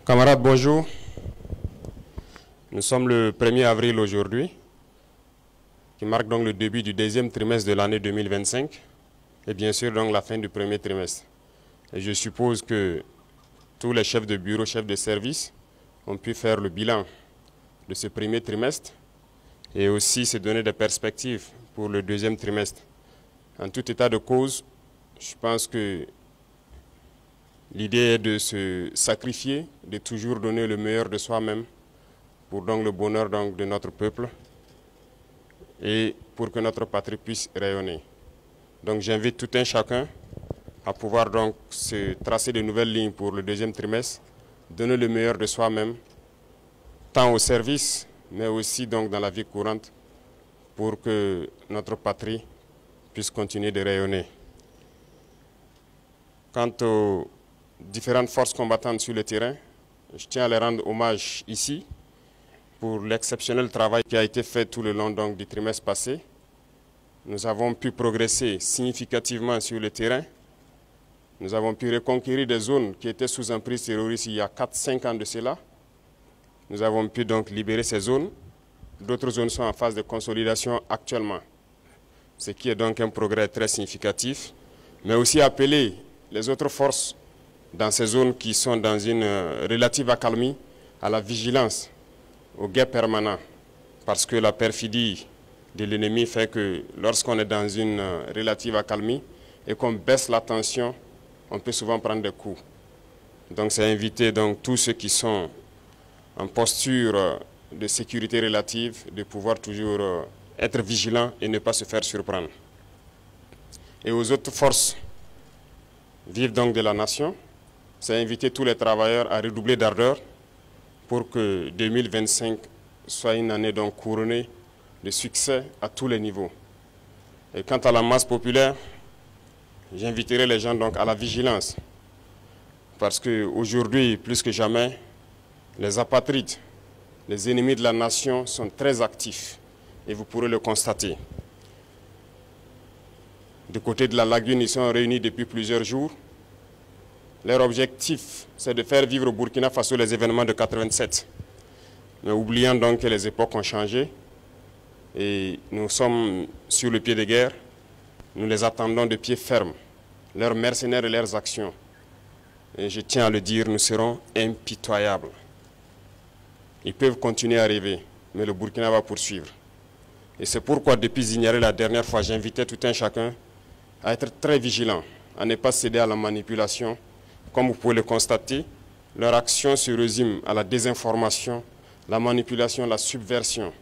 Camarades, bonjour. Nous sommes le 1er avril aujourd'hui, qui marque donc le début du deuxième trimestre de l'année 2025 et bien sûr donc la fin du premier trimestre. Et je suppose que tous les chefs de bureau, chefs de service ont pu faire le bilan de ce premier trimestre et aussi se donner des perspectives pour le deuxième trimestre. En tout état de cause, je pense que l'idée est de se sacrifier, de toujours donner le meilleur de soi-même pour donc le bonheur donc de notre peuple et pour que notre patrie puisse rayonner. Donc j'invite tout un chacun à pouvoir donc se tracer de nouvelles lignes pour le deuxième trimestre, donner le meilleur de soi-même, tant au service, mais aussi donc dans la vie courante, pour que notre patrie puisse continuer de rayonner. Quant aux différentes forces combattantes sur le terrain, je tiens à les rendre hommage ici pour l'exceptionnel travail qui a été fait tout le long donc, du trimestre passé. Nous avons pu progresser significativement sur le terrain. Nous avons pu reconquérir des zones qui étaient sous emprise terroriste il y a 4-5 ans de cela. Nous avons pu donc libérer ces zones. D'autres zones sont en phase de consolidation actuellement, ce qui est donc un progrès très significatif, mais aussi appeler les autres forces dans ces zones qui sont dans une relative accalmie à la vigilance, au guet permanent, parce que la perfidie de l'ennemi fait que lorsqu'on est dans une relative accalmie et qu'on baisse la tension, on peut souvent prendre des coups. Donc c'est inviter donc tous ceux qui sont en posture de sécurité relative de pouvoir toujours être vigilants et ne pas se faire surprendre. Et aux autres forces vives donc de la nation, c'est inviter tous les travailleurs à redoubler d'ardeur pour que 2025 soit une année donc couronnée de succès à tous les niveaux. Et quant à la masse populaire, j'inviterai les gens donc à la vigilance, parce qu'aujourd'hui, plus que jamais, les apatrides, les ennemis de la nation sont très actifs et vous pourrez le constater. Du côté de la lagune, ils sont réunis depuis plusieurs jours. Leur objectif, c'est de faire vivre au Burkina Faso les événements de 87. Mais oubliant donc que les époques ont changé et nous sommes sur le pied de guerre, nous les attendons de pied ferme, leurs mercenaires et leurs actions. Et je tiens à le dire, nous serons impitoyables. Ils peuvent continuer à rêver, mais le Burkina va poursuivre. Et c'est pourquoi, depuis Zignaré la dernière fois, j'invitais tout un chacun à être très vigilant, à ne pas céder à la manipulation. Comme vous pouvez le constater, leur action se résume à la désinformation, la manipulation, la subversion.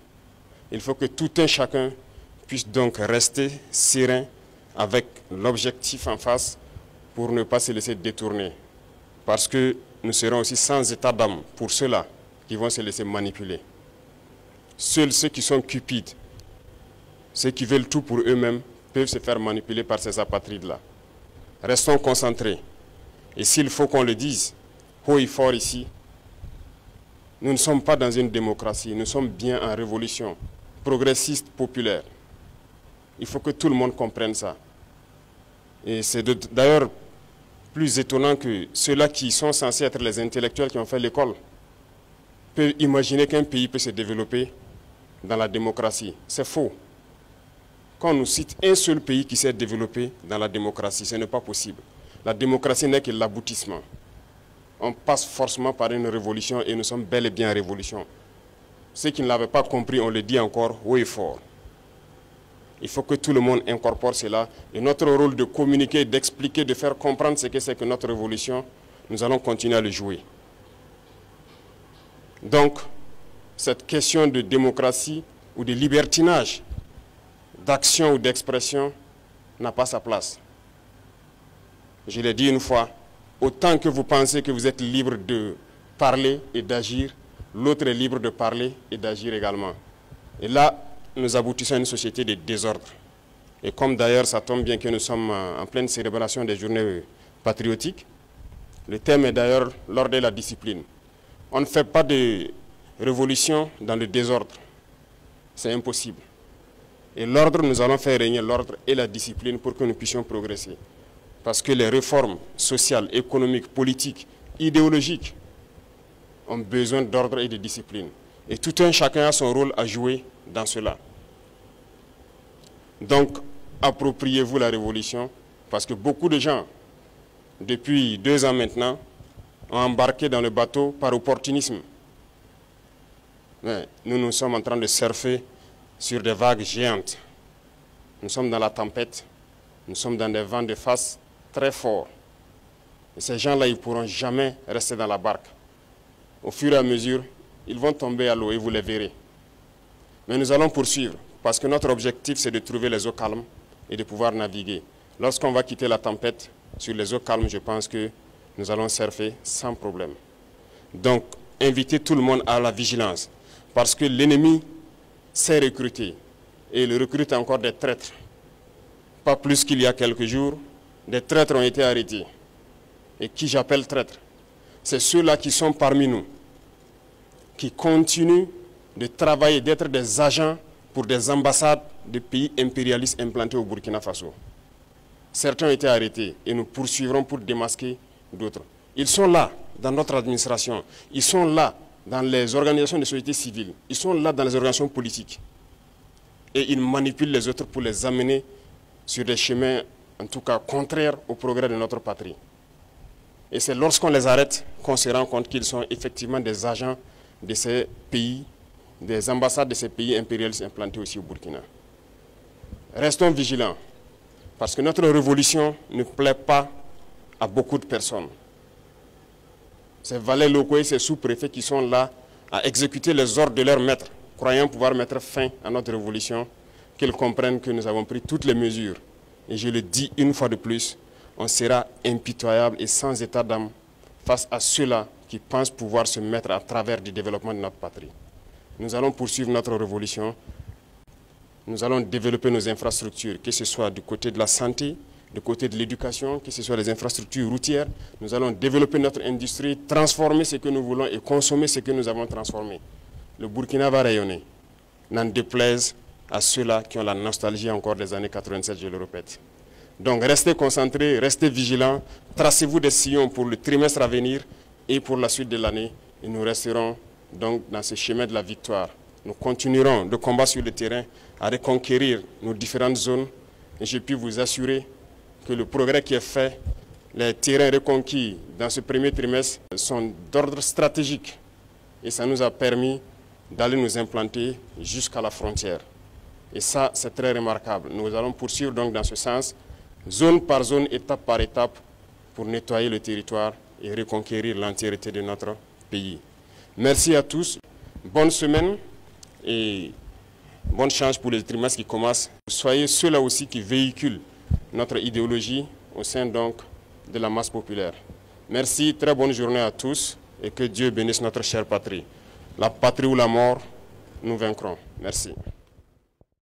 Il faut que tout un chacun puisse donc rester serein avec l'objectif en face pour ne pas se laisser détourner. Parce que nous serons aussi sans état d'âme pour ceux-là qui vont se laisser manipuler. Seuls ceux qui sont cupides, ceux qui veulent tout pour eux-mêmes, peuvent se faire manipuler par ces apatrides-là. Restons concentrés. Et s'il faut qu'on le dise haut et fort ici, nous ne sommes pas dans une démocratie, nous sommes bien en révolution, progressiste, populaire. Il faut que tout le monde comprenne ça. Et c'est d'ailleurs plus étonnant que ceux-là qui sont censés être les intellectuels qui ont fait l'école peuvent imaginer qu'un pays peut se développer dans la démocratie. C'est faux. Quand on nous cite un seul pays qui s'est développé dans la démocratie, ce n'est pas possible. La démocratie n'est que l'aboutissement. On passe forcément par une révolution et nous sommes bel et bien en révolution. Ceux qui ne l'avaient pas compris, on le dit encore haut et fort. Il faut que tout le monde incorpore cela. Et notre rôle de communiquer, d'expliquer, de faire comprendre ce que c'est que notre révolution, nous allons continuer à le jouer. Donc, cette question de démocratie ou de libertinage, d'action ou d'expression, n'a pas sa place. Je l'ai dit une fois, autant que vous pensez que vous êtes libre de parler et d'agir, l'autre est libre de parler et d'agir également. Et là, nous aboutissons à une société de désordre. Et comme d'ailleurs, ça tombe bien que nous sommes en pleine célébration des journées patriotiques, le thème est d'ailleurs l'ordre et la discipline. On ne fait pas de révolution dans le désordre. C'est impossible. Et l'ordre, nous allons faire régner l'ordre et la discipline pour que nous puissions progresser. Parce que les réformes sociales, économiques, politiques, idéologiques ont besoin d'ordre et de discipline. Et tout un chacun a son rôle à jouer dans cela. Donc, appropriez-vous la révolution, parce que beaucoup de gens, depuis 2 ans maintenant, ont embarqué dans le bateau par opportunisme. Mais nous sommes en train de surfer sur des vagues géantes. Nous sommes dans la tempête, nous sommes dans des vents de face très forts. Et ces gens-là, ils ne pourront jamais rester dans la barque. Au fur et à mesure, ils vont tomber à l'eau et vous les verrez. Mais nous allons poursuivre, parce que notre objectif, c'est de trouver les eaux calmes et de pouvoir naviguer. Lorsqu'on va quitter la tempête, sur les eaux calmes, je pense que nous allons surfer sans problème. Donc, invitez tout le monde à la vigilance, parce que l'ennemi sait recruter, et il recrute encore des traîtres. Pas plus qu'il y a quelques jours, des traîtres ont été arrêtés. Et qui j'appelle traîtres? C'est ceux-là qui sont parmi nous, qui continuent de travailler, d'être des agents pour des ambassades de pays impérialistes implantés au Burkina Faso. Certains ont été arrêtés et nous poursuivrons pour démasquer d'autres. Ils sont là dans notre administration, ils sont là dans les organisations de société civile, ils sont là dans les organisations politiques. Et ils manipulent les autres pour les amener sur des chemins, en tout cas, contraires au progrès de notre patrie. Et c'est lorsqu'on les arrête qu'on se rend compte qu'ils sont effectivement des agents de ces pays, des ambassades de ces pays impérialistes implantés aussi au Burkina. Restons vigilants, parce que notre révolution ne plaît pas à beaucoup de personnes. Ces valets locaux et ces sous-préfets qui sont là à exécuter les ordres de leurs maîtres, croyant pouvoir mettre fin à notre révolution, qu'ils comprennent que nous avons pris toutes les mesures. Et je le dis une fois de plus, on sera impitoyable et sans état d'âme face à ceux-là qui pensent pouvoir se mettre à travers du développement de notre patrie. Nous allons poursuivre notre révolution. Nous allons développer nos infrastructures, que ce soit du côté de la santé, du côté de l'éducation, que ce soit les infrastructures routières. Nous allons développer notre industrie, transformer ce que nous voulons et consommer ce que nous avons transformé. Le Burkina va rayonner, n'en déplaise à ceux-là qui ont la nostalgie encore des années 87, je le répète. Donc restez concentrés, restez vigilants, tracez-vous des sillons pour le trimestre à venir et pour la suite de l'année. Et nous resterons donc dans ce chemin de la victoire. Nous continuerons de combattre sur le terrain à reconquérir nos différentes zones. Et je puis vous assurer que le progrès qui est fait, les terrains reconquis dans ce premier trimestre sont d'ordre stratégique. Et ça nous a permis d'aller nous implanter jusqu'à la frontière. Et ça, c'est très remarquable. Nous allons poursuivre donc dans ce sens, zone par zone, étape par étape, pour nettoyer le territoire et reconquérir l'entièreté de notre pays. Merci à tous. Bonne semaine et bonne chance pour les trimestres qui commencent. Soyez ceux-là aussi qui véhiculent notre idéologie au sein donc de la masse populaire. Merci, très bonne journée à tous et que Dieu bénisse notre chère patrie. La patrie ou la mort, nous vaincrons. Merci.